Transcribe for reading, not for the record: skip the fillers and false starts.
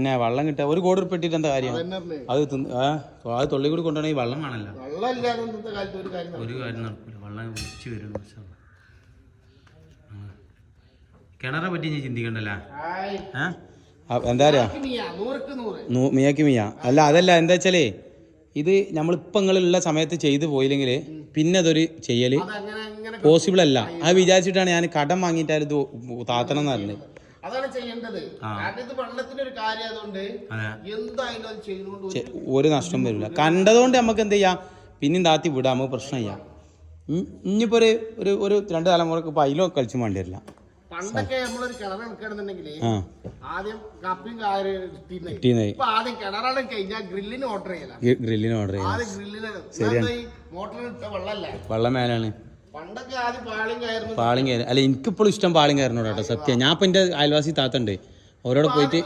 പിന്നെ വെള്ളം കിട്ടുക ഒരു കോടി ഉറുപ്പിക ഇട്ടിട്ട് എന്താ കാര്യം? അത് അത് തൊള്ളി കൂടി കൊണ്ടുപോകണമെങ്കിൽ വെള്ളം വേണമല്ലോ. ഒരു കാര്യം നടക്കില്ല, വെള്ളം ഒഴിച്ച് വരും. കിണറെ പറ്റി ഞാൻ ചിന്തിക്കണ്ടല്ലേ? എന്താ പറയാ, മിയാക്ക് മിയ അല്ല, അതല്ല. എന്താ വെച്ചാലേ ഇത് നമ്മളിപ്പോൾ നിങ്ങളുള്ള സമയത്ത് ചെയ്തു പോയില്ലെങ്കിൽ പിന്നെ അതൊരു ചെയ്യൽ പോസിബിൾ അല്ല. അത് വിചാരിച്ചിട്ടാണ് ഞാൻ കടം വാങ്ങിയിട്ടാണ് ഇത് താത്തണം എന്ന് പറഞ്ഞത്. അതാണ് ചെയ്യേണ്ടത്. ഇത് വെള്ളത്തിന്റെ ഒരു കാര്യം ആയതുകൊണ്ട് എന്തായാലും ഒരു നഷ്ടം വരില്ല. കണ്ടതുകൊണ്ട് നമുക്ക് എന്ത് ചെയ്യാം, പിന്നെയും താത്തി വിടാം, നമുക്ക് പ്രശ്നമില്ല. ഇനിയിപ്പോ ഒരു 2 തലമുറക്ക് ഇപ്പൊ അതിലോ കളിച്ചു വേണ്ടി വരില്ല. പണ്ടൊക്കെ നമ്മളൊരു കിണർ എടുക്കണമെന്നുണ്ടെങ്കിൽ ആദ്യം കപ്പിയും ആദ്യം കിണറാണ് കഴിഞ്ഞാൽ ഗ്രില്ലിന് ഓർഡർ ചെയ്യலாம். ശരിയാണ്, മോട്ടറിൽ ഇട്ട വെള്ളമല്ല, വെള്ളം മേലാണ്. പണ്ടൊക്കെ ആദ്യം പാളിയും കയറും. അല്ല, എനിക്കിപ്പോഴും ഇഷ്ടം പാളിയും കയറിനോട് കേട്ടോ, സത്യം. ഞാൻ ഇപ്പൊ എന്റെ അയൽവാസി താത്തണ്ട്, അവരോട് പോയിട്ട്